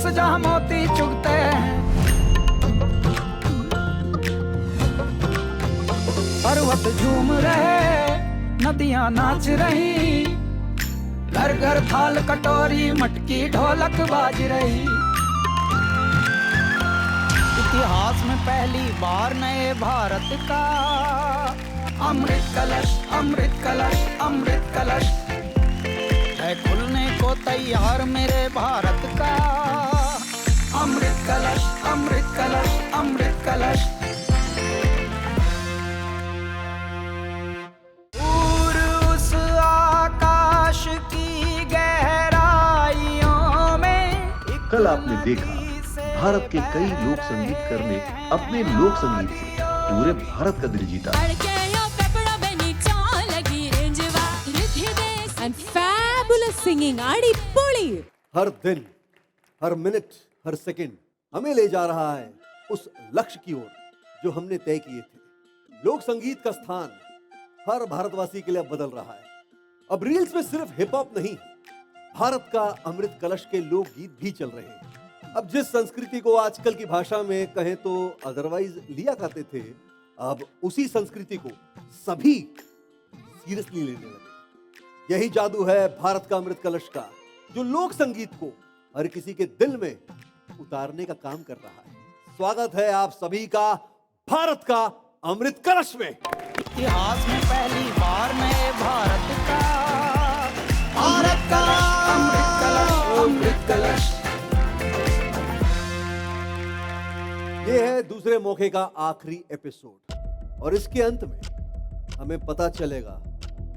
पास जहाँ मोती चुगते हैं, पर्वत झूम रहे, नदियाँ नाच रही, घर घर थाल कटोरी मटकी ढोलक बाज रही। इतिहास में पहली बार नए भारत का अमृत कलश, अमृत कलश, अमृत कलश है खुलने को तैयार मेरे भारत का। अमृत कलश, अमृत कलश, अमृत कलश। दूर उस आकाश की गहराइयों में कल आपने देखा भारत के कई लोक संगीतकार ने अपने लोक संगीत से पूरे भारत का दिल जीता। And fabulous singing, अड़िपोली। हर दिन, हर मिनट, हर सेकंड हमें ले जा रहा है उस लक्ष्य की ओर जो हमने तय किए थे। लोक संगीत का स्थान हर भारतवासी के लिए बदल रहा है। अब रील्स में सिर्फ हिप हॉप नहीं, भारत का अमृत कलश के लोकगीत भी चल रहे हैं। अब जिस संस्कृति को आजकल की भाषा में कहें तो अदरवाइज लिया करते थे, अब उसी संस्कृति को सभी सीरियसली लेने लगे। यही जादू है भारत का अमृत कलश का, जो लोक संगीत को हर किसी के दिल में उतारने का काम कर रहा है। स्वागत है आप सभी का भारत का अमृत कलश में। इतिहास में पहली बार नए भारत का अमृत कलश, अमृत कलश। ये है दूसरे मौके का आखिरी एपिसोड और इसके अंत में हमें पता चलेगा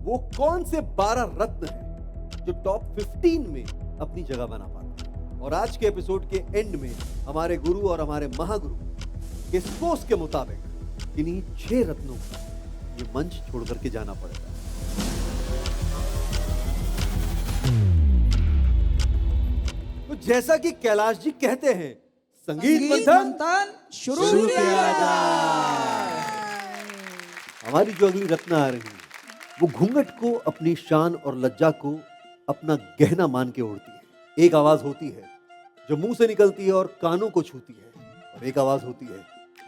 वो कौन से 12 रत्न हैं जो टॉप 15 में अपनी जगह बना पाते हैं। और आज के एपिसोड के एंड में हमारे गुरु और हमारे महागुरु के सोच के मुताबिक इन्हीं 6 रत्नों को ये मंच छोड़ करके जाना पड़ेगा। तो जैसा कि कैलाश जी कहते हैं, संगीत मंथन शुरू किया जाए। हमारी जो अगली रत्न आ रही है वो घूंघट को अपनी शान और लज्जा को अपना गहना मान के ओढ़ती है। एक आवाज होती है जो मुंह से निकलती है और कानों को छूती है, और एक आवाज होती है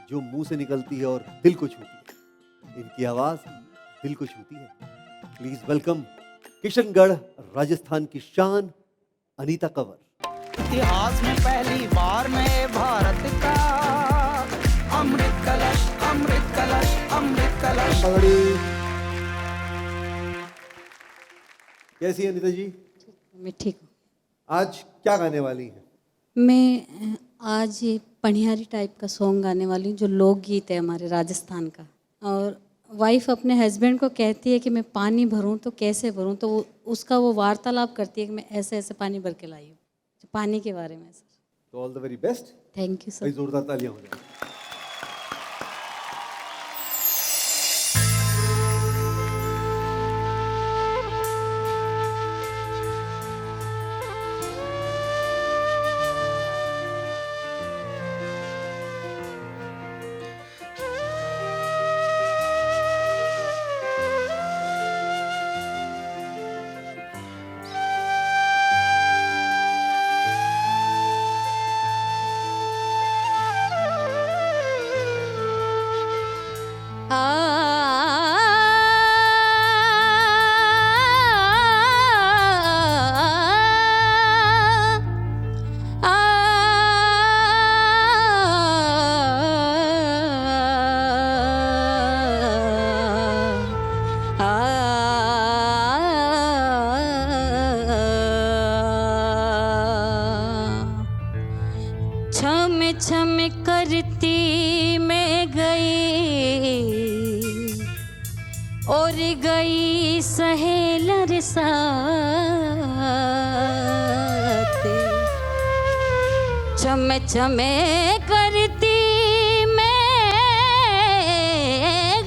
जो मुंह से निकलती है और दिल को छूती है। इनकी आवाज दिल को छूती है। प्लीज वेलकम किशनगढ़ राजस्थान की शान अनीता कंवर। इतिहास में पहली बार नए भारत का अमृत कलश, अमृत कलश, अमृत कलश। कैसी है अनीता जी? मैं ठीक हूँ। आज क्या गाने वाली हैं? मैं आज ये पनिहारी टाइप का सॉन्ग गाने वाली हूँ जो लोकगीत है हमारे राजस्थान का। और वाइफ अपने हस्बैंड को कहती है कि मैं पानी भरूँ तो कैसे भरूँ, तो उसका वो वार्तालाप करती है कि मैं ऐसे ऐसे पानी भर के लाई हूँ, तो पानी के बारे में। सर तो all the very best. Thank you sir. जोरदार तालियां हो जाए। छम करती मैं गई और गई सहेलर साथ, छम छम करती मैं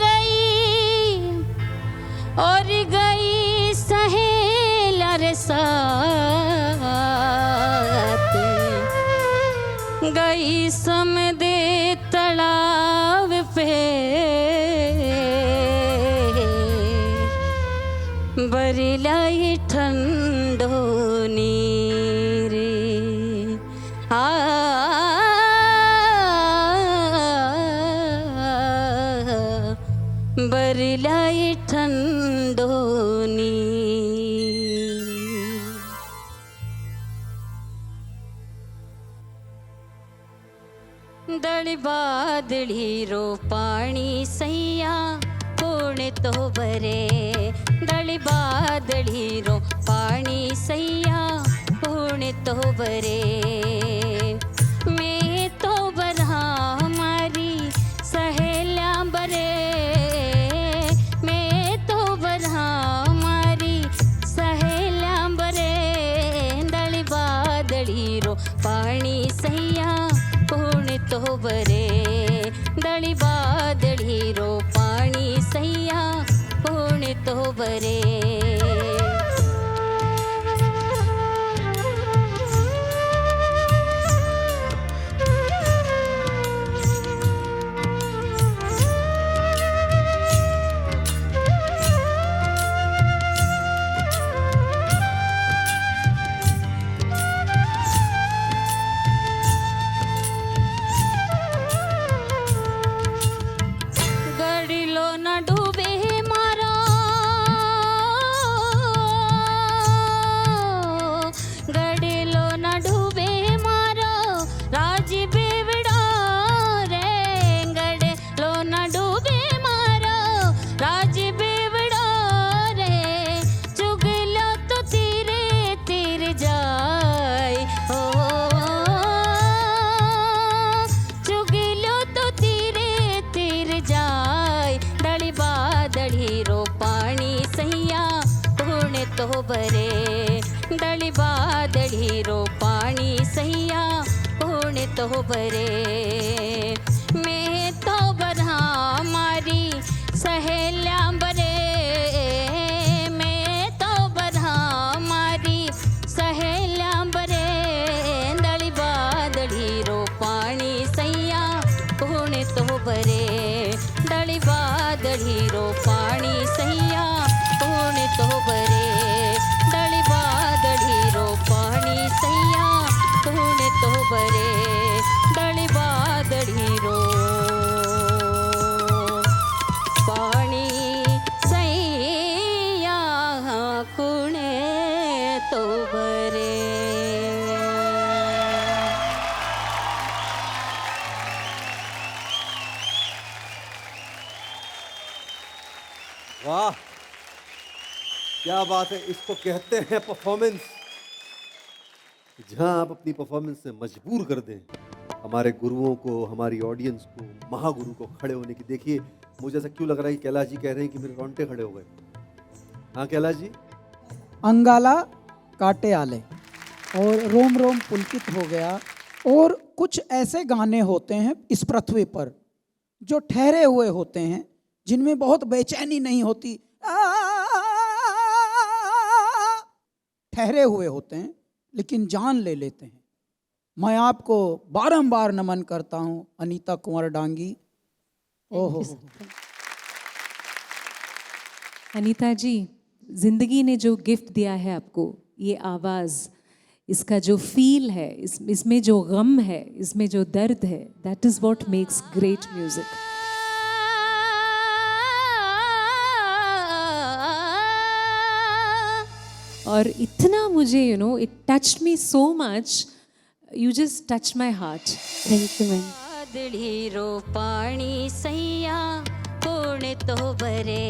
गई और गई सहेलर साथ, गई समदे तलाव पे बरिलाई ठंडो नीरे। आ दळ बादळी रो पाणी सैया कोण तो बरे दळ बादळी रो पाणी सैया कोण तो बरे मैं तो बरहा हमारी सहेल्या बरे मैं तो बरहा हमारी सहेल्या बरे दळ बादळी रो पाणी सैया कोण तो बरे दळ बादळी रो पाणी सैया कोण तो बरे गडिलो न डूबे मारो गडिलो न डूबे मारो राज बेवड़ा रे गडिलो न डूबे मारो राज बेवड़ा रे चुगलो तो तीरे तीर जाए ओ चुगलो तो तीरे तीर जाए दळ बादळी रो पाणी सैया कोण तो बरे दळ बादळी रो पाणी सैया कोण तो बरे मैं तो बरहा मारी सहेल्या बरे मैं तो बरहा मारी सहेल्या बरे दळ बादळी रो पाणी सैया कोण तो बरे दळ बादळी रो पाणी सैया कोण तो बरे दळ बादळी रो पाणी सैया कोण तो बरे दळ बादळी रो पाणी सैया कोण तो बरे वाह, क्या बात है। इसको कहते हैं परफॉर्मेंस। जहां आप अपनी परफॉर्मेंस से मजबूर कर दें हमारे गुरुओं को, हमारी ऑडियंस को, महागुरु को खड़े होने की। देखिए, मुझे ऐसा क्यों लग रहा है कि कैलाश जी कह रहे हैं कि मेरे रोंगटे खड़े हो गए। हाँ कैलाश जी, अंगाला काटे आले और रोम रोम पुलकित हो गया। और कुछ ऐसे गाने होते हैं इस पृथ्वी पर जो ठहरे हुए होते हैं, जिनमें बहुत बेचैनी नहीं होती, ठहरे हुए होते हैं लेकिन जान ले लेते हैं। मैं आपको बारंबार नमन करता हूं अनीता कुंवर डांगी। ओहो, अनीता जी, जिंदगी ने जो गिफ्ट दिया है आपको, ये आवाज़, इसका जो फील है, इसमें जो गम है, इसमें जो दर्द है, that is what makes great music. और इतना मुझे it touched me so much, you just touch my heart. Thank you ma'am. बादळी रो पाणी सैया कोण तो बरे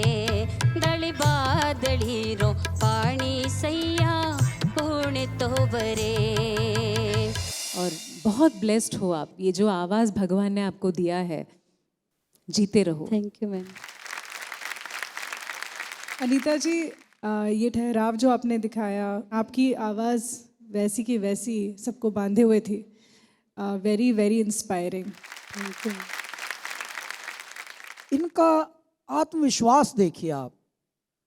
दळ बादळी रो पाणी सैया कोण तो बरे। और बहुत ब्लेस्ड हो आप, ये जो आवाज़ भगवान ने आपको दिया है, जीते रहो। Thank you ma'am. Anita ji, ये ठहराव जो आपने दिखाया, आपकी आवाज़ वैसी की वैसी सबको बांधे हुए थी। Very very inspiring. Thank you. इनका आत्मविश्वास देखिए आप।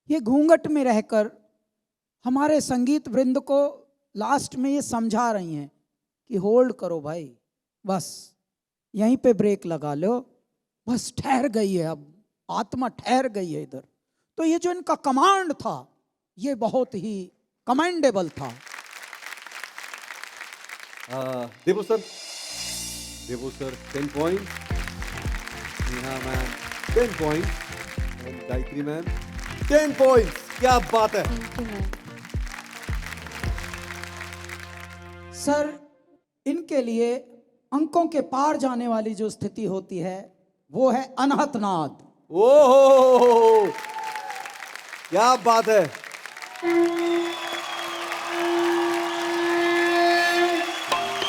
ये घूंघट में रहकर हमारे संगीत वृंद को लास्ट में ये समझा रही हैं कि होल्ड करो भाई, बस यहीं पे ब्रेक लगा लो, बस ठहर गई है, अब आत्मा ठहर गई है इधर। तो ये जो इनका कमांड था, ये बहुत ही कमेंडेबल था। देवो sir 10 point, Neha ma'am 10 point, and Gayatri ma'am 10 point. क्या बात है। Thank you ma'am. सर, इनके लिए अंकों के पार जाने वाली जो स्थिति होती है वो है अनहत नाद। ओहो, क्या बात है।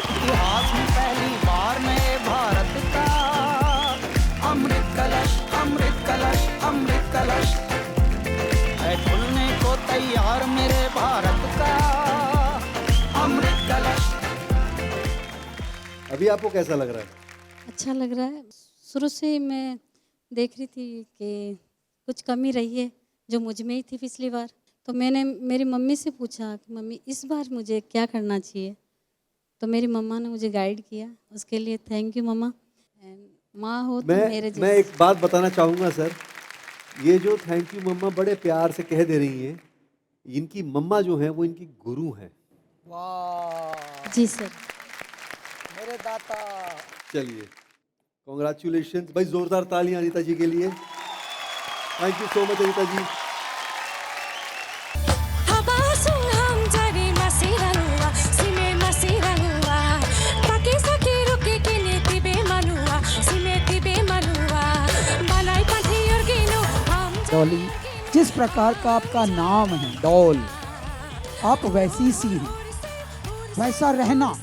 इतिहास में पहली बार नए भारत का अमृत कलश, अमृत कलश, अमृत कलश है खुलने को तैयार मेरे भारत का अमृत कलश। अभी आपको कैसा लग रहा है? अच्छा लग रहा है। शुरू से ही मैं देख रही थी कि कुछ कमी रही है जो मुझ में ही थी पिछली बार। तो मैंने मेरी मम्मी से पूछा कि मम्मी इस बार मुझे क्या करना चाहिए, तो मेरी मम्मा ने मुझे गाइड किया। उसके लिए थैंक यू मम्मा। माँ हो तो मेरे मैं एक बात बताना चाहूँगा सर, ये जो थैंक यू मम्मा बड़े प्यार से कह दे रही हैं, इनकी मम्मा जो हैं वो इनकी गुरु हैं। वाह जी सर। मेरे दाता। चलिए, कॉन्ग्रेचुलेशन भाई, जोरदार तालियां अनीता जी के लिए। Thank you so much Anita ji. Dolly, जिस प्रकार का आपका नाम है डॉल, आप वैसी सी हैं, वैसा रहना।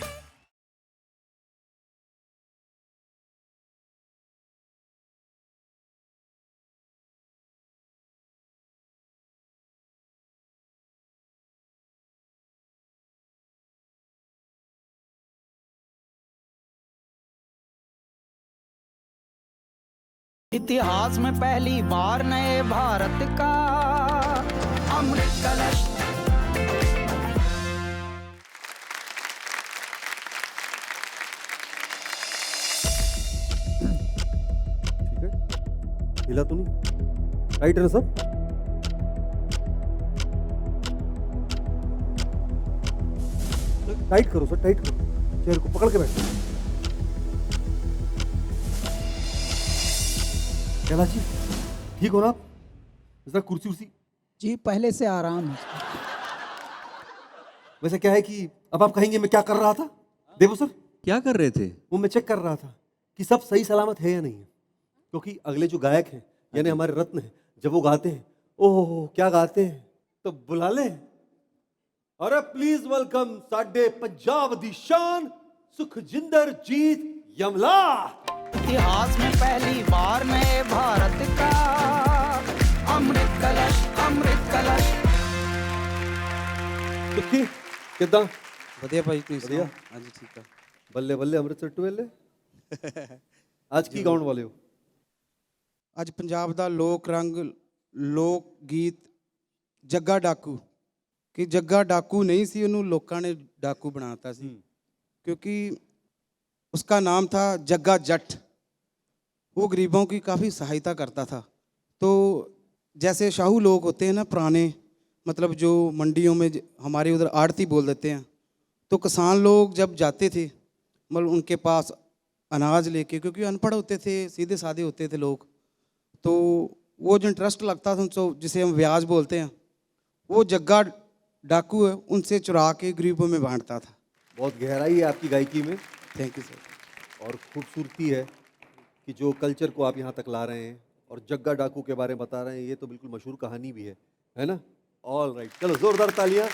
इतिहास में पहली बार नए भारत का अमृत कलश। ठीक है, हिला तो नहीं? राइट है ना सब? टाइट करो सर, टाइट करो, चेयर को पकड़ के बैठो। कैलाश जी, ठीक हो ना आप? जरा कुर्सी उर्सी। जी पहले से आराम है। वैसे क्या है कि अब आप कहेंगे मैं क्या कर रहा था? देखो सर, क्या कर रहे थे? वो मैं चेक कर रहा था कि सब सही सलामत है या नहीं है, क्योंकि अगले जो गायक हैं यानी हमारे रत्न हैं, जब वो गाते हैं, ओह क्या गाते हैं, तो बुला ले। अरे प्लीज वेलकम साडे पंजाब दी शान सुखजिंदर जीत यमला। इतिहास में पहली बार नए भारत का अमृत कलश, अमृत कलश। सुखी किदा? ਵਧੀਆ ਭਾਈ ਤੁਸੀਂ ਵਧੀਆ। ਸੁਣਾਓ? ਹਾਂਜੀ ਠੀਕ ਆ। ਬੱਲੇ ਬੱਲੇ ਅੰਮ੍ਰਿਤਸਰ ਟਵੇਲੇ। ਅੱਜ ਕੀ ਗਾਉਣ ਵਾਲੇ ਹੋ? ਅੱਜ ਪੰਜਾਬ ਦਾ ਲੋਕ ਰੰਗ, ਲੋਕ ਗੀਤ ਜੱਗਾ ਡਾਕੂ, ਕਿ ਜੱਗਾ ਡਾਕੂ ਨਹੀਂ ਸੀ, ਉਹਨੂੰ ਲੋਕਾਂ ਨੇ ਡਾਕੂ ਬਣਾਤਾ ਸੀ, क्योंकि उसका नाम था जग्गा जट। वो गरीबों की काफ़ी सहायता करता था। तो जैसे शाहू लोग होते हैं ना पुराने, मतलब जो मंडियों में हमारे उधर आड़ती बोल देते हैं, तो किसान लोग जब जाते थे मतलब उनके पास अनाज लेके, क्योंकि अनपढ़ होते थे, सीधे साधे होते थे लोग, तो वो जो इंटरेस्ट लगता था उनको, जिसे हम ब्याज बोलते हैं, वो जग्गा डाकू है उनसे चुरा के गरीबों में बांटता था। बहुत गहराई है आपकी गायकी में। Thank you sir. और खूबसूरती है कि जो कल्चर को आप यहाँ तक ला रहे हैं और जग्गा डाकू के बारे में बता रहे हैं, ये तो बिल्कुल मशहूर कहानी भी है ना? ऑल राइट, चलो जोरदार तालियां।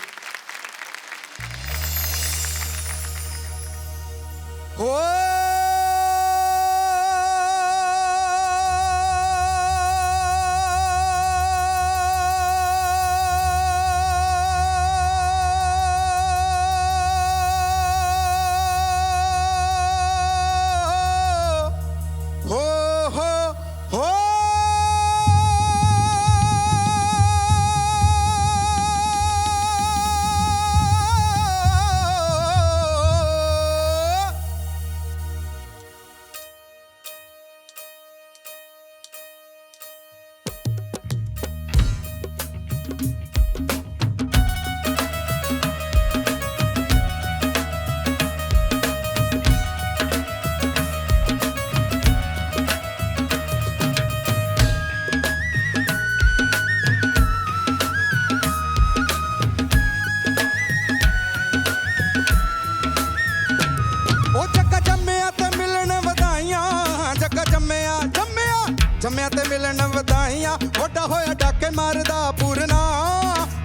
ਗਾਈਆਂ ਵੱਡਾ ਹੋਇਆ ਡਾਕੇ ਮਾਰਦਾ ਪੂਰਨਾ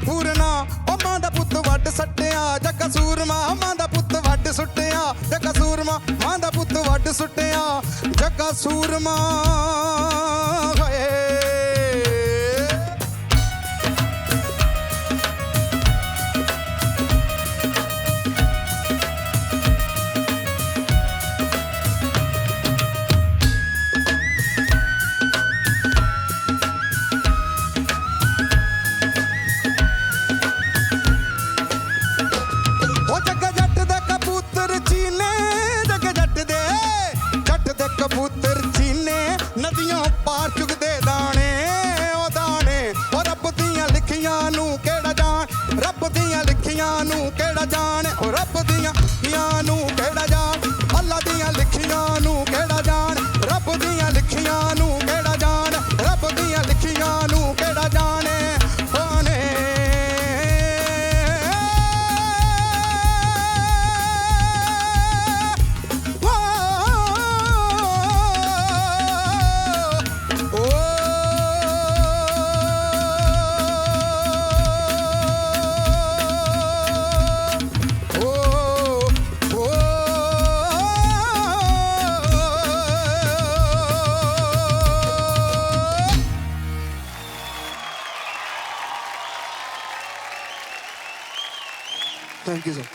ਪੂਰਨਾ ਉਹ ਮਾਂ ਦਾ ਪੁੱਤ ਵੱਡ ਸੱਟਿਆ ਜੱਗਾ ਸੂਰਮਾ ਮਾਂ ਦਾ ਪੁੱਤ ਵੱਡ ਸੁੱਟਿਆ ਜੱਗਾ ਸੂਰਮਾ ਮਾਂ ਦਾ ਪੁੱਤ ਵੱਡ ਸੁੱਟਿਆ ਜੱਗਾ ਸੂਰਮਾ ਹੋਏ ਉਹ ਜੱਗ ਜੱਟ ਦੇ ਕਬੂਤਰ ਚੀਨੇ ਜੱਗ ਜੱਟ ਦੇ ਕਬੂਤਰ ਚੀਨੇ ਨਦੀਆਂ ਪਾਰ ਚੁਗਦੇ ਦਾਣੇ ਉਹ ਰੱਬ ਦੀਆਂ ਲਿਖੀਆਂ ਨੂੰ ਕਿਹੜਾ ਜਾਣ ਰੱਬ ਦੀਆਂ ਲਿਖੀਆਂ ਨੂੰ ਕਿਹੜਾ ਜਾਣ ਉਹ ਰੱਬ ਦੀਆਂ ਲਿਖੀਆਂ ਨੂੰ ਕਿਹੜਾ ਜਾਣ ਅੱਲਾ ਦੀਆਂ ਲਿਖੀਆਂ ਨੂੰ ਕਿਹੜਾ ਜਾਣ ਰੱਬ ਦੀਆਂ ਲਿਖੀਆਂ ਨੂੰ ਕਿਹੜਾ ਜਾਣ ਰੱਬ ਦੀਆਂ ਲਿਖੀਆਂ ਨੂੰ ਕਿਹੜਾ ਜਾਣੇ ਉਹਨੇ थैंक यू सर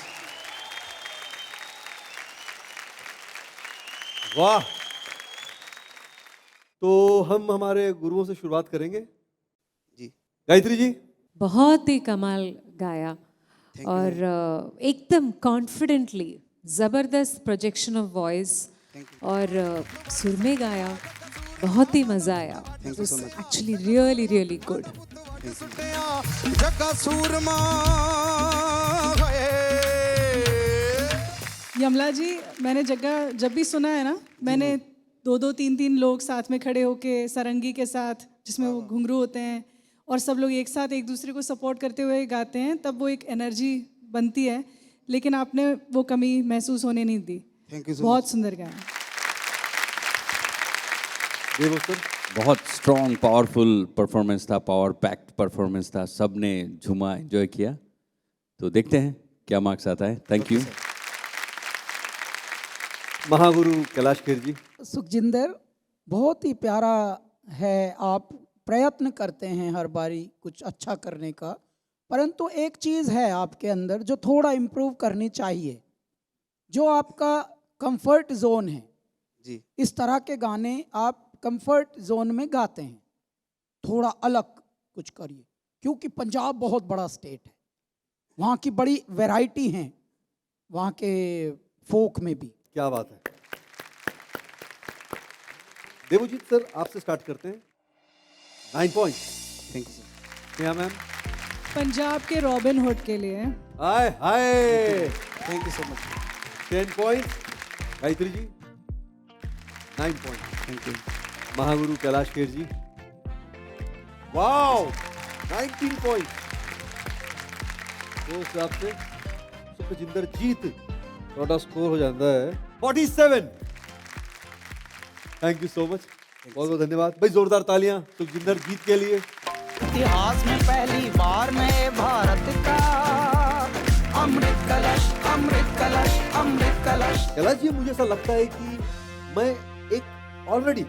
वाह। तो हम हमारे गुरुओं से शुरुआत करेंगे। जी गायत्री जी, बहुत ही कमाल गाया और एकदम कॉन्फिडेंटली ज़बरदस्त प्रोजेक्शन ऑफ वॉइस और सुर में गाया, बहुत ही मज़ा आया। Thank you so much. Actually really really good. Jagga Surma Yamla ji, मैंने जग्गा जब भी सुना है ना, मैंने 2-2 3-3 लोग साथ में खड़े होके सरंगी के साथ, जिसमें वो घुंघरू होते हैं और सब लोग एक साथ एक दूसरे को सपोर्ट करते हुए गाते हैं, तब वो एक एनर्जी बनती है। लेकिन आपने वो कमी महसूस होने नहीं दी। थैंक यू सो बहुत सुंदर गाया। देव सर, बहुत स्ट्रॉन्ग पावरफुल परफॉर्मेंस था, पावर पैक्ड परफॉर्मेंस था, सबने झूमा एंजॉय किया। तो देखते हैं क्या मार्क्स आता है। Thank you. महागुरु कैलाश खेर जी। सुखजिंदर, बहुत ही प्यारा है। आप प्रयत्न करते हैं हर बारी कुछ अच्छा करने का, परंतु एक चीज़ है आपके अंदर जो थोड़ा इम्प्रूव करनी चाहिए, जो आपका कंफर्ट जोन है। जी इस तरह के गाने आप कंफर्ट जोन में गाते हैं, थोड़ा अलग कुछ करिए, क्योंकि पंजाब बहुत बड़ा स्टेट है, वहाँ की बड़ी वैरायटी हैं, वहाँ के फोक में भी। क्या बात है। देवजीत सर, आपसे स्टार्ट करते हैं। 9 पॉइंट। Thank you sir. क्या मैम? पंजाब के रॉबिन हुड के लिए हाय हाय। Thank you so much. 10 point. Gayatri ji 9 point. Thank you. Mahaguru Kailash Kher ji, wow 19 point. तो उस हिसाब से सुखजिंदर जीत ਤੁਹਾਡਾ स्कोर हो जाता है 47। थैंक यू सो मच, बहुत बहुत धन्यवाद भाई। जोरदार तालियां सुखजिंदर जीत के लिए। इतिहास में पहली बार नए भारत का अमृत कलश, अमृत कलश, अमृत कलश। कैलाश जी, मुझे ऐसा लगता है कि मैं एक ऑलरेडी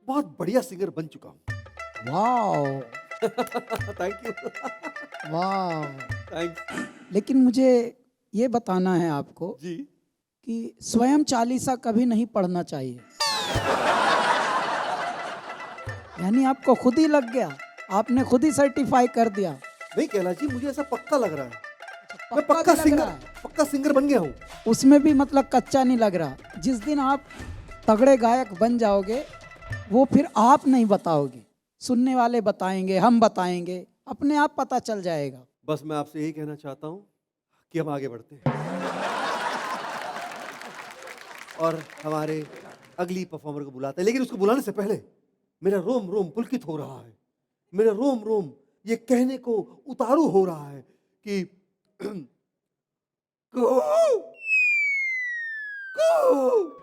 बहुत बढ़िया सिंगर बन चुका हूँ। वाह थैंक यू। वाह। थैंक्स लेकिन मुझे ये बताना है आपको जी कि स्वयं चालीसा कभी नहीं पढ़ना चाहिए। यानी आपको खुद ही लग गया, आपने खुद ही सर्टिफाई कर दिया। नहीं कैलाश जी, मुझे ऐसा पक्का लग रहा है। मैं पक्का भी लग रहा है। पक्का सिंगर बन गया हूँ। उसमें भी मतलब कच्चा नहीं लग रहा। जिस दिन आप तगड़े गायक बन जाओगे, वो फिर आप नहीं बताओगे, सुनने वाले बताएंगे, हम बताएंगे, अपने आप पता चल जाएगा। बस मैं आपसे यही कहना चाहता हूँ कि हम आगे बढ़ते हैं और हमारे अगली परफॉर्मर को बुलाते हैं। लेकिन उसको बुलाने से पहले मेरा रोम रोम पुलकित हो रहा है, मेरा रोम रोम ये कहने को उतारू हो रहा है कि को, को।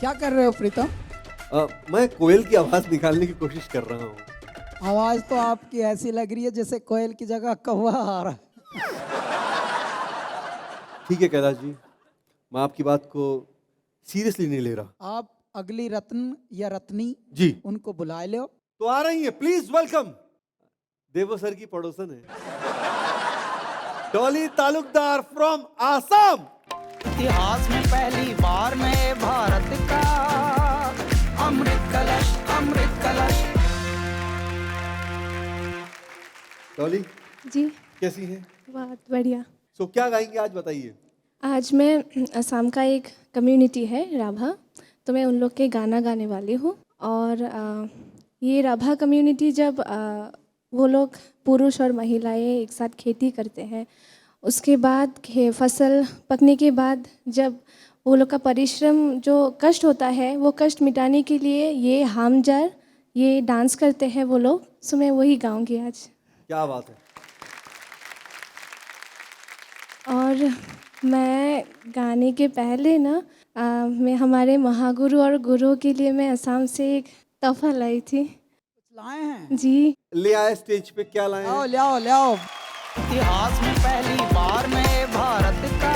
क्या कर रहे हो प्रीतम? मैं कोयल की आवाज निकालने की कोशिश कर रहा हूँ। आवाज तो आपकी ऐसी लग रही है जैसे कोयल की जगह कौवा आ रहा है। ठीक है कैलाश जी, मैं आपकी बात को सीरियसली नहीं ले रहा। आप अगली रत्न या रत्नी जी उनको बुला लो। तो आ रही है, प्लीज वेलकम। देवो सर की पड़ोसन है डॉली तालुकदार फ्रॉम आसाम। इतिहास में पहली बार नए भारत का अमृत कलश, अमृत कलश। डॉली जी कैसी है? बहुत बढ़िया। सो क्या गाएंगे आज, बताइए। आज मैं असम का एक कम्युनिटी है राभा, तो मैं उन लोग के गाना गाने वाली हूँ। और ये राभा कम्युनिटी जब वो लोग पुरुष और महिलाएं एक साथ खेती करते हैं, उसके बाद फसल पकने के बाद जब वो लोग का परिश्रम जो कष्ट होता है, वो कष्ट मिटाने के लिए ये हामजार ये डांस करते हैं वो लोग। सो मैं वही गाऊंगी आज। क्या बात है। और मैं गाने के पहले ना मैं हमारे महागुरु और गुरु के लिए मैं असम से एक तोहफा लाई थी। लाए हैं? जी ले आए स्टेज पे, क्या लाए हैं? ले आओ ले आओ। इतिहास में पहली बार नए भारत का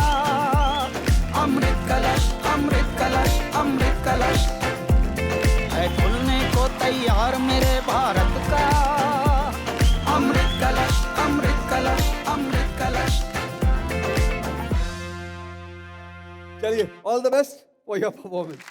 अमृत कलश, अमृत कलश, अमृत कलश है खुलने को तैयार मेरे भारत का अमृत कलश, अमृत कलश, अमृत कलश। चलिए, all the best for your performance.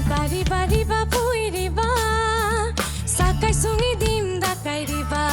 Bari bari ba puiri ba sakai sungi dim da kairi ba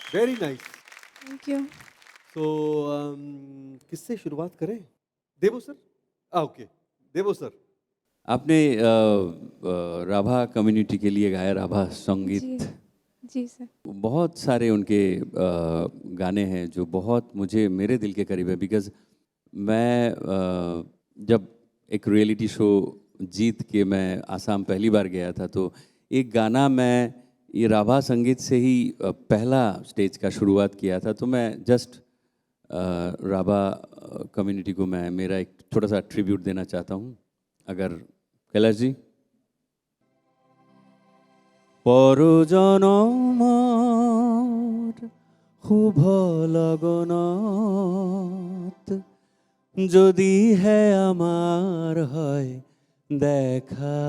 very nice. Thank you. तो किससे शुरुआत करें? देवो सर? ओके, देवो सर। आपने राभा कम्युनिटी के लिए गाया राभा जी संगीत। जी सर। बहुत सारे उनके गाने हैं जो बहुत मुझे मेरे दिल के करीब है, बिकॉज़ मैं जब एक रियलिटी शो जीत के मैं आसाम पहली बार गया था, तो एक गाना मैं ये राभा संगीत से ही पहला स्टेज का शुरुआत किया था। तो मैं जस्ट राभा कम्युनिटी को मैं मेरा एक छोटा सा ट्रिब्यूट देना चाहता हूँ, अगर कैलाश जी। পরজনমর শুভ লগনত যদি হে আমার হয় দেখা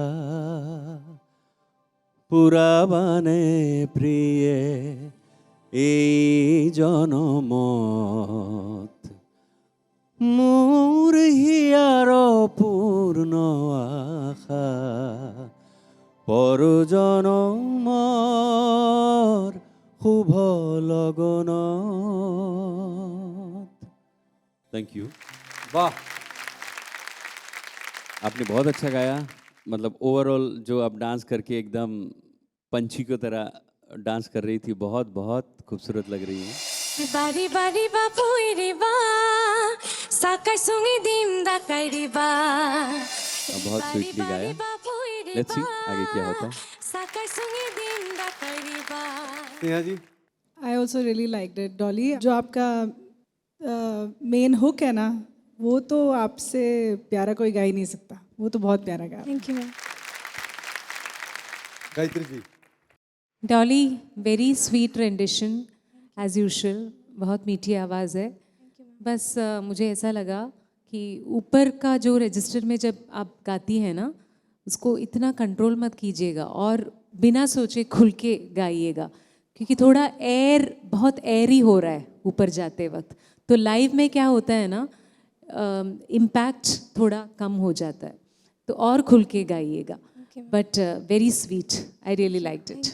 পুরাবানে প্রিয়ে এই জনমত মোর হিয়ার পূর্ণ আশা পরজনমর শুভ লগনত। Thank you. वाह, आपने बहुत अच्छा गाया। मतलब ओवरऑल जो आप डांस करके एकदम पंछी की तरह डांस कर रही थी, बहुत बहुत खूबसूरत लग रही है। Bari bari ba puiri ba sakai sungi dim da kairi ba बहुत स्वीटली गाया। लेट्स सी आगे क्या होता है। sakai sungi dim da kairi ba Sneha ji. I also really like it Dolly. जो आपका मेन हुक है ना, वो तो आपसे प्यारा कोई गा ही नहीं सकता। वो तो बहुत प्यारा गा। Thank you ma'am. Gayatri ji. Dolly, very sweet rendition as usual, बहुत मीठी आवाज़ है। बस मुझे ऐसा लगा कि ऊपर का जो रजिस्टर में जब आप गाती हैं ना, उसको इतना कंट्रोल मत कीजिएगा और बिना सोचे खुल के गाइएगा, क्योंकि थोड़ा एयर बहुत एयरी हो रहा है ऊपर जाते वक्त। तो लाइव में क्या होता है ना, इम्पैक्ट थोड़ा कम हो जाता है, तो और खुल के गाइएगा। But very sweet, I really liked it.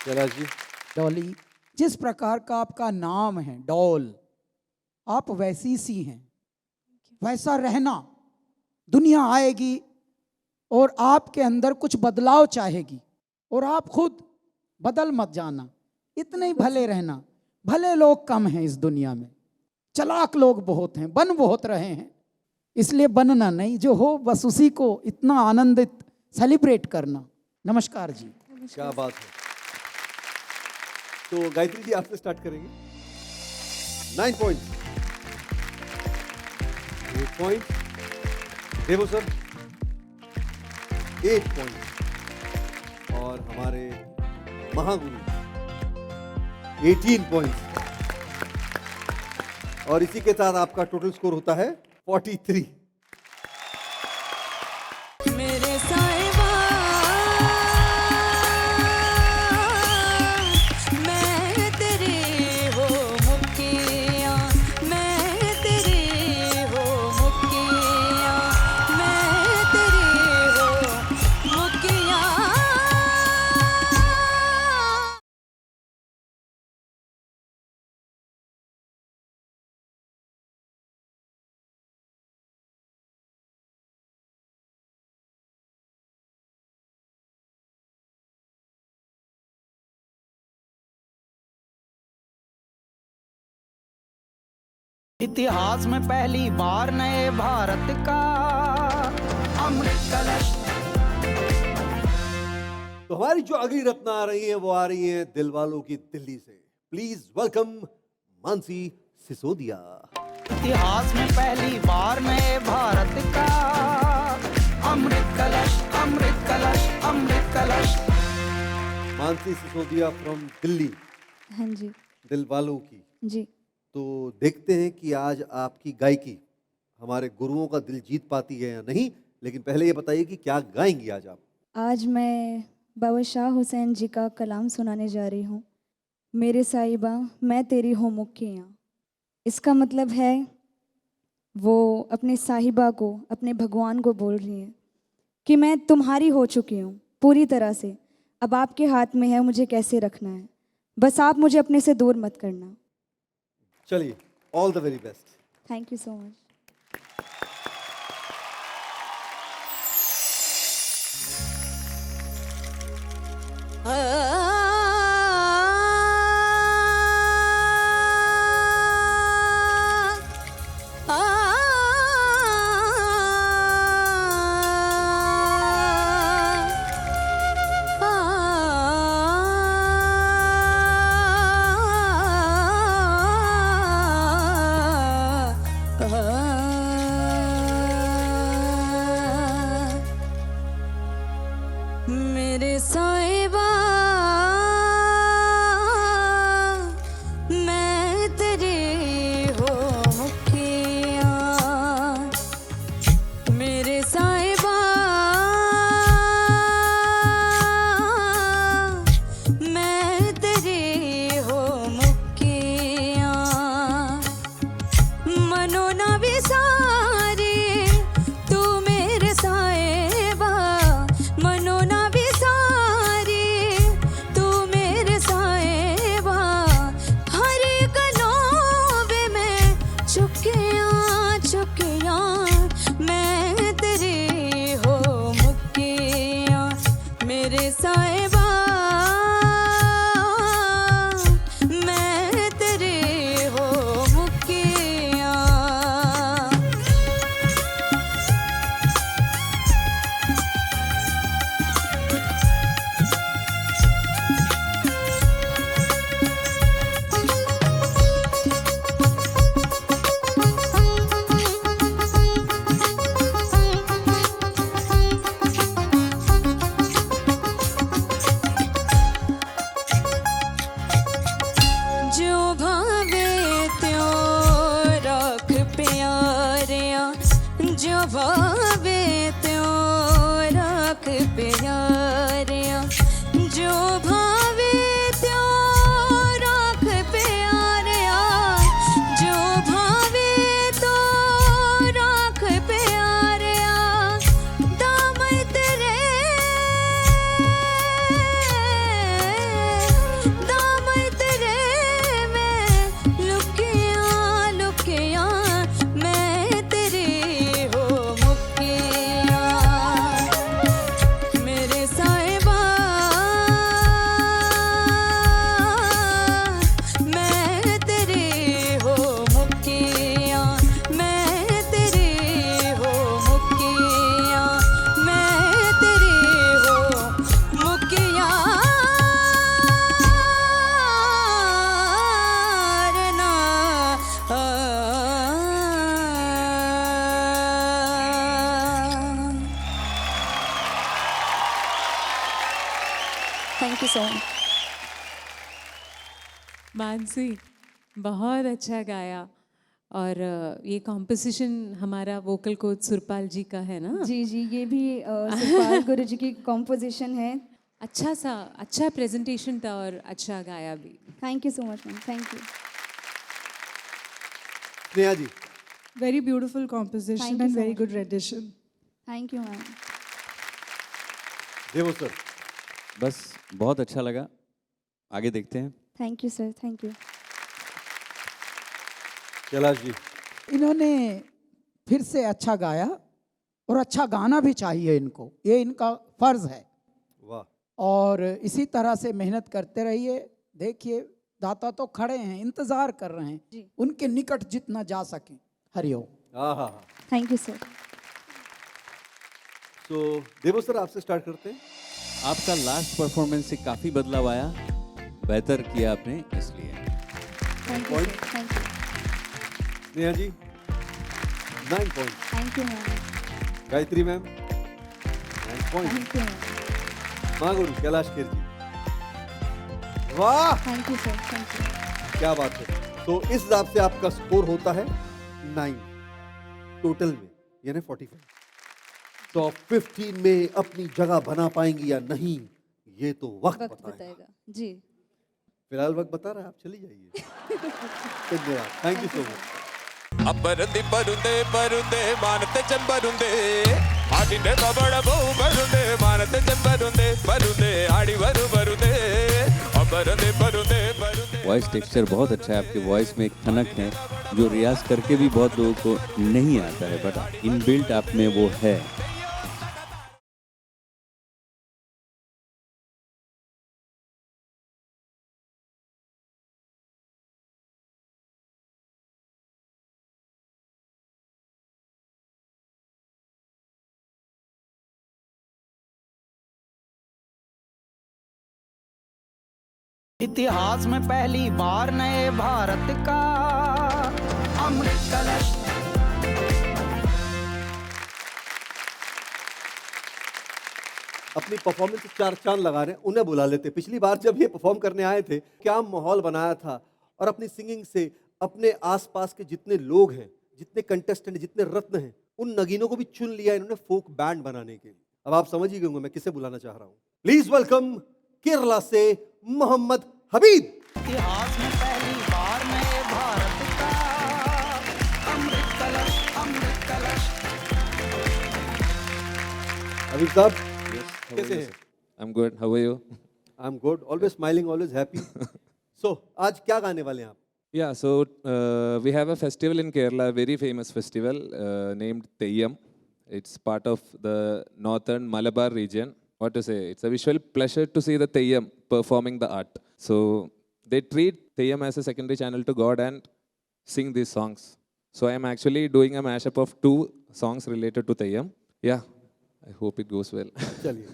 Kailash ji. Dolly, जिस प्रकार का आपका नाम है डॉल, आप वैसी सी हैं, वैसा रहना। दुनिया आएगी और आपके अंदर कुछ बदलाव चाहेगी, और आप खुद बदल मत जाना, इतने ही भले रहना। भले लोग कम हैं इस दुनिया में, चालाक लोग बहुत हैं, बन बहुत रहे हैं, इसलिए बनना नहीं, जो हो बस उसी को इतना आनंदित सेलिब्रेट करना। नमस्कार जी। क्या बात है। तो गायत्री जी आपसे स्टार्ट करेंगे। 9 पॉइंट। 8 पॉइंट। देवो सर 8 पॉइंट। और हमारे महागुरु 18 पॉइंट। और इसी के साथ आपका टोटल स्कोर होता है 43। मेरे साहिबा मैं तेरी हो मुक्किया मैं तेरी हो मुक्किया मैं तेरी हो मुक्किया। इतिहास में पहली बार नए भारत का अमृत कलश। तो हमारी जो अगली रत्न आ रही है वो आ रही है दिल वालों की दिल्ली से। Please welcome Mansi Sisodia. इतिहास में पहली बार नए भारत का अमृत कलश अमृत कलश अमृत कलश। मानसी सिसोदिया फ्रॉम दिल्ली, हाँ जी। दिल वालों की। जी। तो देखते हैं कि आज आपकी गायकी हमारे गुरुओं का दिल जीत पाती है या नहीं, लेकिन पहले ये बताइए कि क्या गाएंगी आज आप। आज मैं बाबा शाह हुसैन जी का कलाम सुनाने जा रही हूँ। मेरे साहिबा मैं तेरी हूँ मुक्कियाँ। इसका मतलब है वो अपने साहिबा को, अपने भगवान को बोल रही हैं कि मैं तुम्हारी हो चुकी हूँ पूरी तरह से। अब आपके हाथ में है मुझे कैसे रखना है, बस आप मुझे अपने से दूर मत करना। चलिए, all the very best. Thank you so much. मेरे साहिबा मैं तेरी हो मुखिया, मेरे साहिबा मैं तेरी हो मुखिया, मनो ना विसारी तू मेरे साहिबा, मनो ना विसारी तू मेरे साहिबा, हर गलोबे में चुकिया चुकिया मैं तेरी हो मुखिया, मेरे साहिबा मैं तेरी हो मुखिया। जो भावे त्यों रख प्यारिया, जो भावे त्यों रख प्यारिया, जो भावे त्यों रख प्यारिया, जो भावे तो रख प्यारिया, दामन तेरे दामन तेरे में लुकिया लुकिया मैं तेरी हो मुखिया, मेरे साहिबा मैं तेरी हो मुखिया, मैं तेरी हो मुखिया, मैं तेरी हो मुखिया रे ना thank you so much. Mansi बहुत अच्छा गाया। और ये कॉम्पोजिशन हमारा वोकल कोच सुरपाल जी का है ना? जी जी, ये भी सुरपाल गुरु जी की कॉम्पोजिशन है। अच्छा प्रेजेंटेशन था और अच्छा गाया भी। Thank you so much ma'am, thank you. Sneha ji, Very beautiful composition Thank you and so very much. good rendition. Thank you ma'am. Devo sir, बस बहुत अच्छा लगा, आगे देखते हैं। Thank you sir, thank you. Kailash ji, इन्होंने फिर से अच्छा गाया और अच्छा गाना भी चाहिए इनको, ये इनका फर्ज है। वाह। और इसी तरह से मेहनत करते रहिए। देखिए दाता तो खड़े हैं, इंतजार कर रहे हैं, जी। उनके निकट जितना जा सके। हरिओम। हाँ। Thank you sir. तो देवो सर, आपसे स्टार्ट करते हैं। आपका लास्ट परफॉर्मेंस से काफ़ी बदलाव आया, बेहतर किया आपने, इसलिए thank you sir, thank you. Sneha ji, 9 point. Thank you ma'am, Gayatri ma'am, 9 point. Thank you ma'am. माँ गुरु कैलाश खेर जी, वाह, thank you sir, thank you. क्या बात है। तो इस हिसाब से आपका स्कोर होता है 9 टोटल में, यानी 45। तो 15 में अपनी जगह बना पाएंगी या नहीं, ये तो वक्त बताएगा। जी, फिलहाल वक्त बता रहा है, आप चली जाइए। धन्यवाद, थैंक यू सो मच। अब्बरंदी बरुंदे बरुंदे मानते चंबरुंदे ആടിന്റെ കബളവും വരുന്നേ മാനത്തെ ചെമ്പരുന്നേ വരുന്നേ ആടി വരു വരുന്നേ അപരന്നേ വരുന്നേ വരുന്നേ. वॉइस टेक्सचर बहुत अच्छा है आपके वॉइस में, एक खनक है जो रियाज करके भी बहुत लोगों को नहीं आता है, बट इनबिल्ट आप में वो है. इतिहास में पहली बार नए भारत का अमृत कलश। अपनी परफॉर्मेंस चार चांद लगा रहे हैं, उन्हें बुला लेते। पिछली बार जब ये परफॉर्म करने आए थे, क्या माहौल बनाया था, और अपनी सिंगिंग से अपने आसपास के जितने लोग हैं, जितने कंटेस्टेंट, जितने रत्न हैं, उन नगीनों को भी चुन लिया इन्होंने फोक बैंड बनाने के लिए। अब आप समझ ही गए होंगे मैं किसे बुलाना चाह रहा हूं। प्लीज वेलकम केरला से मोहम्मद हबीब। इतिहास में पहली बार नए भारत का अमृत कलश, अमृत कलश। हबीब साहब कैसे हैं? I'm good. How are you? I'm good. Always smiling, always happy. So आज क्या गाने वाले हैं आप? Yeah, so we have a festival in Kerala, a very famous festival named Theyyam. It's part of the northern Malabar region. What to say? It's a visual pleasure to see the Theyyam performing the art. So they treat Theyyam as a secondary channel to God and sing these songs. So I am actually doing a mashup of 2 songs related to Theyyam. Yeah, I hope it goes well. चलिए,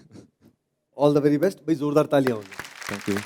all the very best. भाई जोरदार तालियां होंगी। Thank you.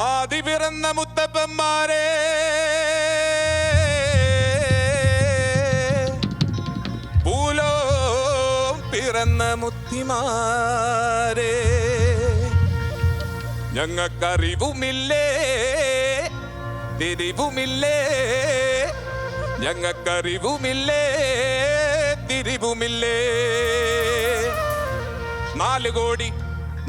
ആദി പിറന്ന മുത്തപ്പന്മാരെ പൂലോ പിറന്ന മുത്തിമാരെ ഞങ്ങൾക്കറിവുമില്ലേ തിരിവുമില്ലേ ഞങ്ങൾക്കറിവുമില്ലേ തിരിവുമില്ലേ 4 കോടി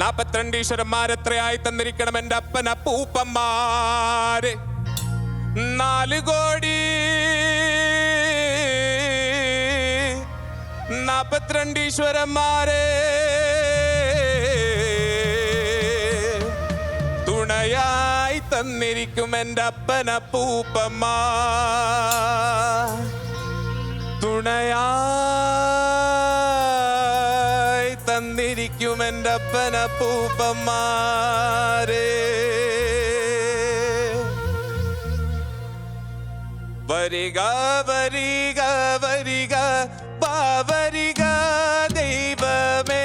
42 ഈശ്വരന്മാരെത്രയായി തന്നിരിക്കണം എൻ്റെ അപ്പൻ അപ്പൂപ്പന്മാര് 4 കോടി 42 ഈശ്വരന്മാരെ തുണയായി തന്നിരിക്കും എൻ്റെ അപ്പൻ അപ്പൂപ്പന്മാർ തുണയായി തന്നിരിക്കും എൻ്റെ അപ്പൻ അപ്പൂപ്പന്മാരെ വരിക വരിക വരിക വരിക ദൈവമേ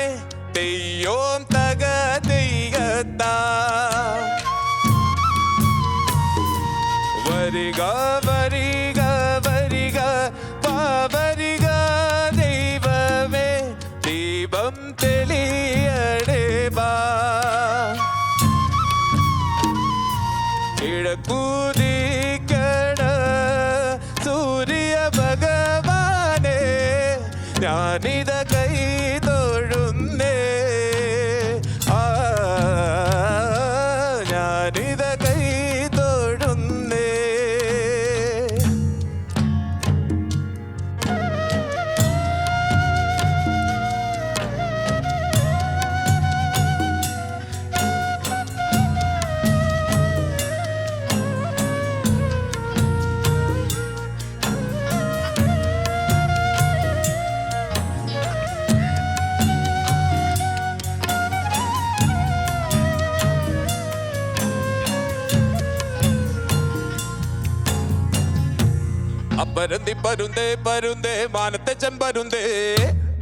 തെയ്യോം തക തെയ്യത്താ വരിക വരിക വരിക വരിക ദൈവമേ ദീപം തെളിയടേ ബാ കിഴക്കുദിക്കണ സൂര്യ ഭഗവാനെ ഞാനിത കൈ തൊഴുന്നേ ഞാനിത കൈ തൊഴുന്നേ അപ്പരന്തി പരുന്തേ പരുന്തേ മാനത്തെ ചെമ്പരുന്തേ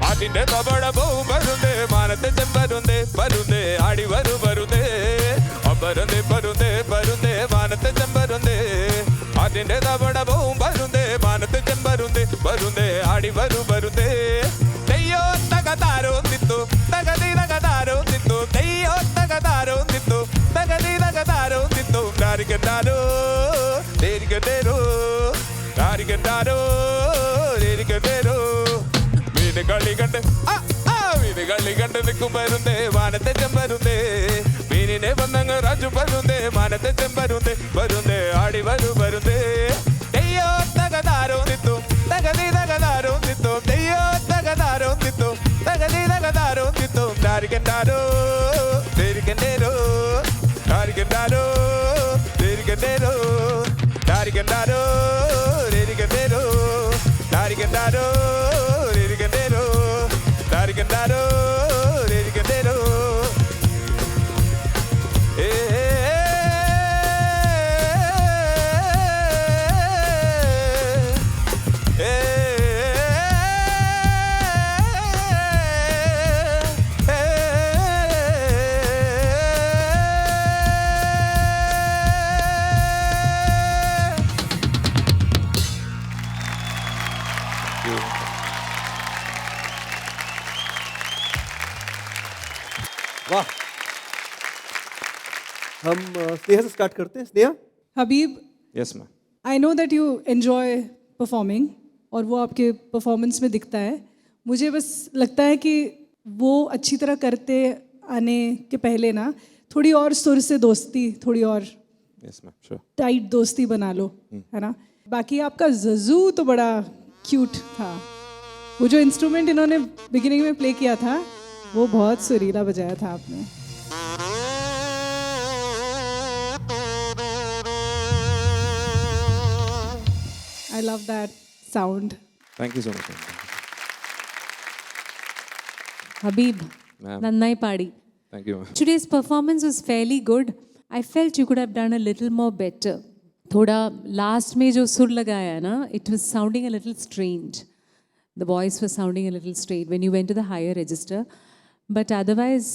ആടിന്റെ കബളവും വരുന്നേ മാനത്തെ ചെമ്പരുന്തേ പരുന്തേ ആടി വരു വരുന്നേ ബരുന്തേ ബരുന്തേ ബരുന്തേ മാനത്തെ ചെമ്പരുന്തേ ആടിന്റെ തവണവും ബരുന്തേ മാനത്തെ ചെമ്പരുന്തേ ബരുന്തേ ആടി വരൂ ബരുന്തേ തെയ്യോ തകതാരോ നിത്തു തകതി തകതാരോ നിത്തു തെയ്യോ തകതാരോ നിത്തു തകതി തകതാരോ നിത്തു ഡാരിക്കണ്ടാരോ ദേരിക്കണ്ടേരോ ഡാരിക്കണ്ടാരോ ദേരിക്കണ്ടേരോ മീന് കളി കണ്ട് മീന് കളി കണ്ട് നിൽക്കും വരുന്നേ മാനത്തെ ചെമ്പരുന്നേ മീനിനെ വന്നങ്ങ് രാജു വരുന്നേ മാനത്തെ ചെമ്പരുന്നേ വരുന്നേ ആടി വരൂ വരുന്നേ തെയ്യോ തകതാരോ നിത്തു തകതി തകതാരോ നിത്തു തെയ്യോ തകതാരോ നിത്തു തകതി തകതാരോ നിത്തു ഡാരിക്കണ്ടാരോ ദേരിക്കണ്ടേരോ ഡാരിക്കണ്ടാരോ ദേരിക്കണ്ടേരോ ഡാരിക്കണ്ടാരോ ദേരിക്കണ്ടേരോ ഡാരിക്കണ്ടാരോ ദേരിക്കണ്ടേരോ ഡാരിക്കണ്ടാരോ ദേരിക്കണ്ടേരോ वाह। हम स्नेहा से स्टार्ट करते हैं। Sneha. Habib, yes ma'am. I know that you enjoy performing और वो आपके परफॉर्मेंस में दिखता है। मुझे बस लगता है कि वो अच्छी तरह करते आने के पहले ना थोड़ी और सुर से दोस्ती, थोड़ी और यस मैम, श्योर। टाइट दोस्ती बना लो, है ना। बाकी आपका जजू तो बड़ा क्यूट था। वो जो इंस्ट्रूमेंट इन्होंने बिगिनिंग में प्ले किया था वो बहुत सुरीला बजाया था आपने। I love that sound. Thank you so much. Habib, Ma'am. nannai paadi. Thank you, ma'am. Today's performance was fairly good. I felt you could have done a little more better. थोड़ा last में जो सुर लगाया ना, it was sounding a little strange. The voice was sounding a little strange when you went to the higher register. But otherwise,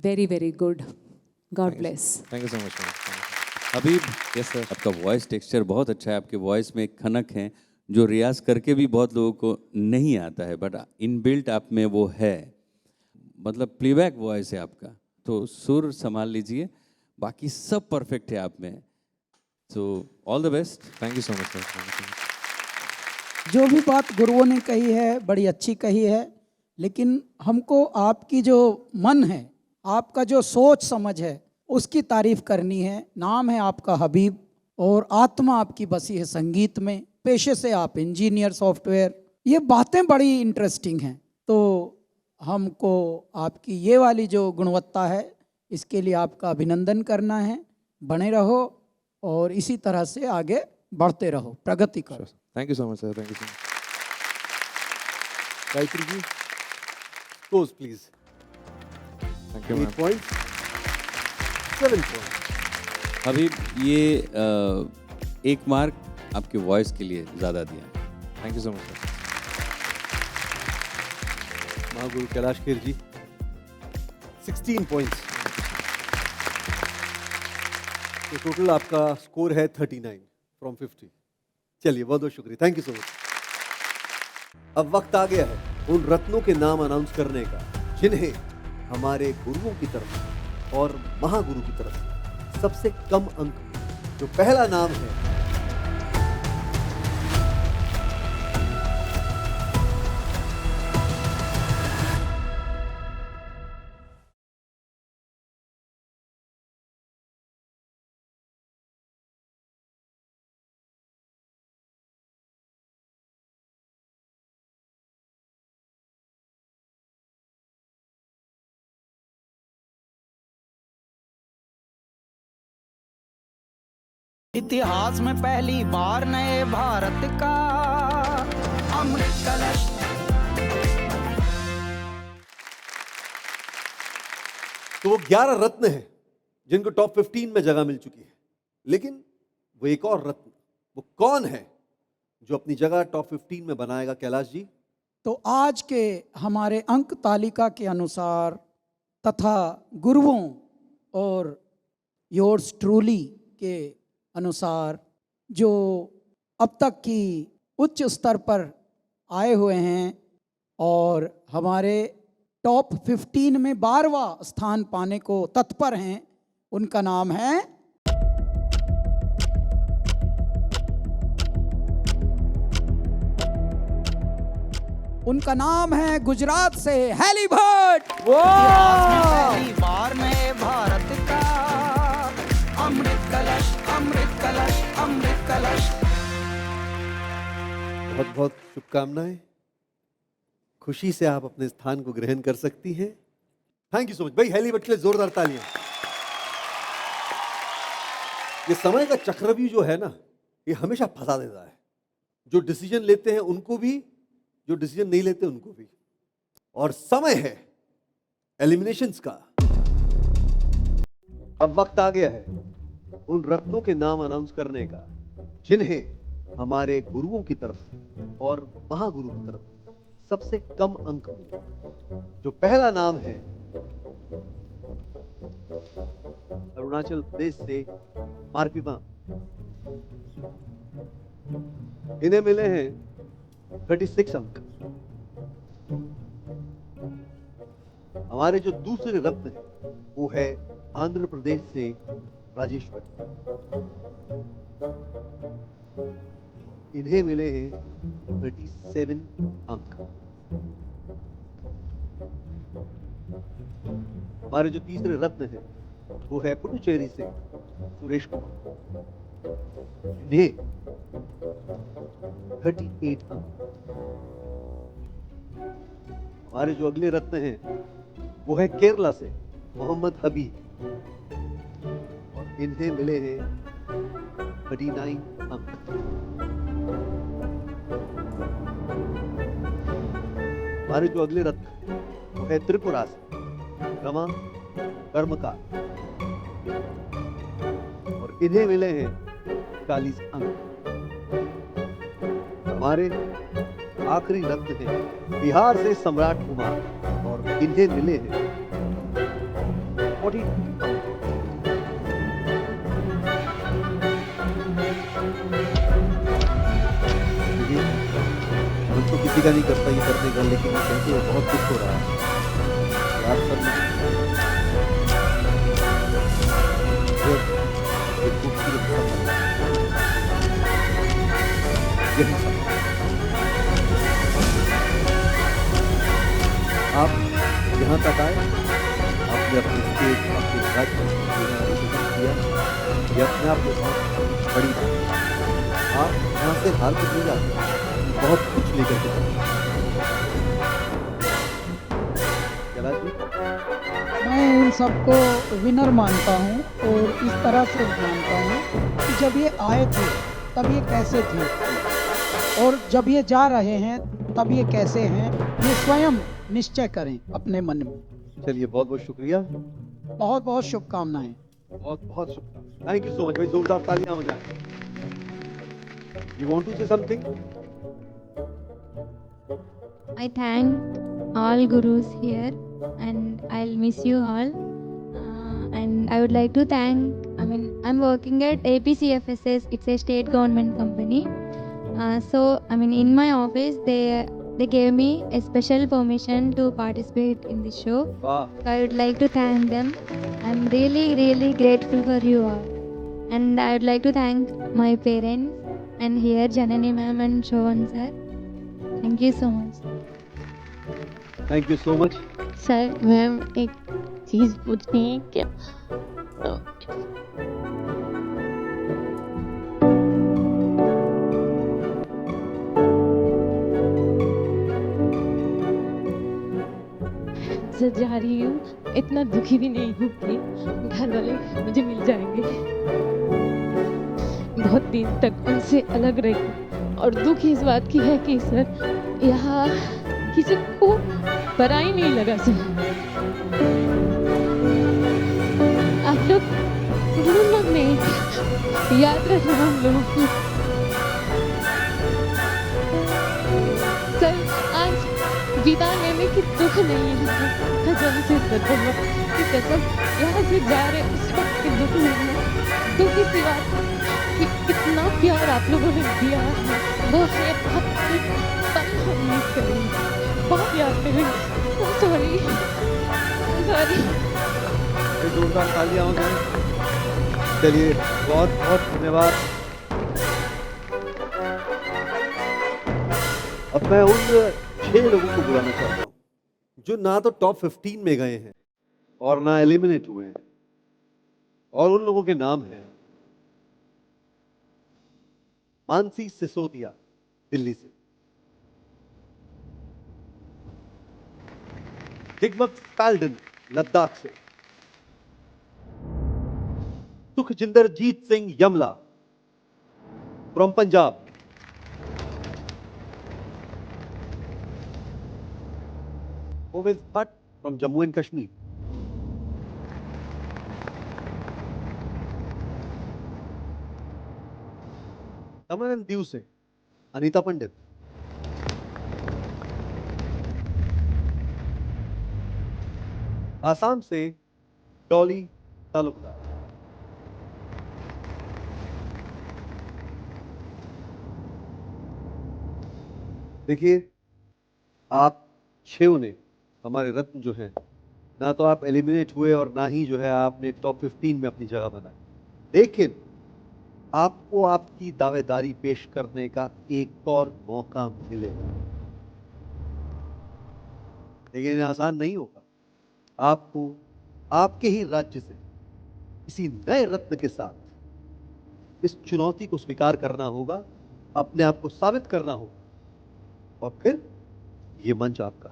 very, very good. God bless. Thank you so much, ma'am. Habib, Yes, sir. आपका voice texture बहुत अच्छा है। आपके voice में एक खनक है जो रियाज करके भी बहुत लोगों को नहीं आता है, बट इन बिल्ट आप में वो है। मतलब प्लेबैक वॉइस है आपका, तो सुर संभाल लीजिए, बाकी सब परफेक्ट है आप में। So all the best. Thank you so much, sir. Thank you. जो भी बात गुरुओं ने कही है बड़ी अच्छी कही है, लेकिन हमको आपकी जो मन है, आपका जो सोच समझ है, उसकी तारीफ करनी है। नाम है आपका हबीब और आत्मा आपकी बसी है संगीत में। पेशे से आप इंजीनियर सॉफ्टवेयर। ये बातें बड़ी इंटरेस्टिंग हैं। तो हमको आपकी ये वाली जो गुणवत्ता है, इसके लिए आपका अभिनंदन करना है। बने रहो और इसी तरह से आगे बढ़ते रहो, प्रगति करो। Thank you so much, sir. Thank you so much. Gayatri ji, scores please. Thank you, 8 ma'am. points, 7 points. हबीब, ये एक मार्क आपके वॉइस के लिए ज़्यादा दिया। Thank you so much, sir. Mahaguru Kailash Kher ji, 16 points. तो टोटल आपका स्कोर है 39 from 50. चलिए, बहुत बहुत शुक्रिया। Thank you so much. अब वक्त आ गया है उन रत्नों के नाम अनाउंस करने का जिन्हें हमारे गुरुओं की तरफ और महागुरु की तरफ सबसे कम अंक मिले। जो पहला नाम है इतिहास में पहली बार नए भारत का अमृत कलश। तो वो 11 रत्न हैं जिनको टॉप 15 में जगह मिल चुकी है, लेकिन वो एक और रत्न, वो कौन है जो अपनी जगह टॉप 15 में बनाएगा कैलाश जी? तो आज के हमारे अंक तालिका के अनुसार तथा गुरुओं और योर्स ट्रूली के अनुसार जो अब तक की उच्च स्तर पर आए हुए हैं और हमारे टॉप 15 में 12वां स्थान पाने को तत्पर हैं, उनका नाम है गुजरात से हैली भट्ट। इतिहास में पहली बार नए भारत का अमृत कलश, अमृत कलश, अमृत कलश। बहुत बहुत शुभकामनाएं। खुशी से आप अपने स्थान को ग्रहण कर सकती हैं। थैंक यू सो मच भाई, हैली भट्ट के लिए जोरदार तालियां। ये समय का चक्रव्यूह जो है ना, ये हमेशा फंसा देता है। जो डिसीजन लेते हैं उनको भी, जो डिसीजन नहीं लेते उनको भी। और समय है एलिमिनेशंस का। अब वक्त आ गया है उन रत्नों के नाम अनाउंस करने का जिन्हें हमारे गुरुओं की तरफ और महागुरु की तरफ सबसे कम अंक मिले। जो पहला नाम है अरुणाचल प्रदेश से मार्पिमा, इन्हें मिले हैं 36 अंक। हमारे जो दूसरे रत्न है वो है आंध्र प्रदेश से राजेश्वर, इन्हें मिले हैं 37 अंक। हमारे जो तीसरे रत्न है वो है पुडुचेरी से सुरेश कुमार, इन्हें 38 अंक। हमारे जो अगले रत्न हैं वो है केरला से मोहम्मद हबीब, और इन्हें मिले हैं 39 अंक। हमारे जो अगले रत्न वो है त्रिपुरा से रमा कर्मकार, और इन्हें मिले हैं 40 अंक। हमारे आखिरी रत्न हैं बिहार से सम्राट कुमार, और इन्हें मिले हैं 40 अंक। तो किसी का नहीं करता ये करने का, लेकिन कहते हुए बहुत दुख हो रहा है। आप सब एक खूबसूरत सफर, यही सफर। आप यहाँ तक आए, आपने अपने स्टेज, अपने राज्य किया, ये अपने आप में बहुत बड़ी बात है। आप यहाँ से हार कर नहीं जाते, बहुत कुछ लेकर के जाते। मैं इन सबको विनर मानता हूँ और इस तरह से मानता हूँ कि जब ये आए थे तब ये कैसे थे और जब ये जा रहे हैं तब ये कैसे हैं, ये स्वयं निश्चय करें अपने मन में। चलिए, बहुत बहुत शुक्रिया, बहुत बहुत शुभकामनाएं। बहुत बहुत शुक्रिया। थैंक यू सो मच भाई, जोरदार तालियां हो जाए। You want to say something? I thank all gurus here and I'll miss you all. And I would like to thank, I'm working at APCFSS, it's a state government company. In my office, they gave me a special permission to participate in this show. Wow. So I would like to thank them. I'm really, really grateful for you all. And I would like to thank my parents and here Janani ma'am and Shovan sir. Thank you so much. Thank you so much. Sir, ma'am एक चीज़ पूछनी है क्या? Sir, जा रही हूँ, इतना दुखी भी नहीं हूँ कि घर वाले मुझे मिल जाएंगे। बहुत दिन तक उनसे अलग रही और दुख इस बात की है कि सर यहाँ किसी को पता ही नहीं लगा सर। आप लोग ढूंढना नहीं, याद रखना हम लोगों को। सर, आज विदा लेने की दुख नहीं है, कसम से सदमा की कसम, यहाँ से जा रहे उस वक्त की दुख नहीं है। दुख इसी बात का कि कितना प्यार आप लोगों ने दिया है, वो है पल हम मिस करेंगे, बहुत याद करेंगे। Sorry sorry. जोरदार तालियां हो जाए। चलिए बहुत बहुत धन्यवाद। अब मैं उन 6 लोगों को बुलाना चाहता हूँ जो ना तो टॉप 15 में गए हैं और ना एलिमिनेट हुए हैं, और उन लोगों के नाम हैं मानसी सिसोदिया दिल्ली से, दिग्मत पैल्डन लद्दाख से, Sukhjinderjeet Singh Yamla from Punjab, Moviz Bhatt from Jammu and Kashmir, Tamil and Diu से अनीता पंडित, आसाम से डॉली तालुकदार, देखिए आप 6 ने हमारे रत्न जो हैं, ना तो आप एलिमिनेट हुए और ना ही जो है आपने टॉप 15 में अपनी जगह बनाई, लेकिन आपको आपकी दावेदारी पेश करने का एक और मौका मिलेगा। लेकिन आसान नहीं होगा, आपको आपके ही राज्य से किसी नए रत्न के साथ इस चुनौती को स्वीकार करना होगा, अपने आप को साबित करना होगा, और फिर ये मंच आपका।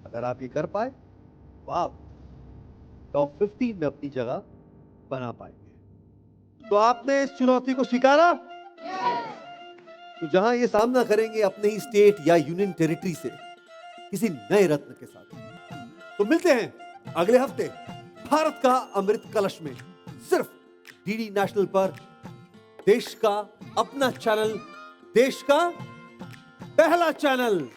अगर आप ये कर पाए तो आप टॉप 15 में अपनी जगह बना पाएंगे। तो आपने इस चुनौती को स्वीकारा? तो जहां ये सामना करेंगे अपने ही स्टेट या यूनियन टेरिटरी से किसी नए रत्न के साथ। तो मिलते हैं अगले हफ्ते भारत का अमृत कलश में, सिर्फ डीडी नेशनल पर, देश का अपना चैनल, देश का पहला चैनल।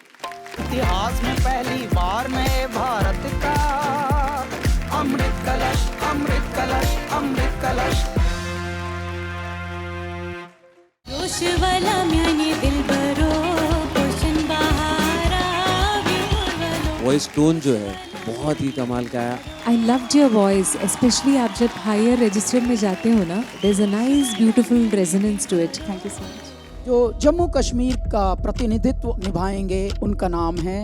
इतिहास में पहली बार नए भारत का अमृत कलश, अमृत कलश, अमृत कलश। जोश वाला म्याने दिल बरो पोषण बहारा वॉइस टोन जो है बहुत ही कमाल का है। I loved your voice, specially आप जब हायर रजिस्टर में जाते हो ना, there is a nice beautiful resonance to it. Thank you so much. जो जम्मू कश्मीर का प्रतिनिधित्व निभाएंगे उनका नाम है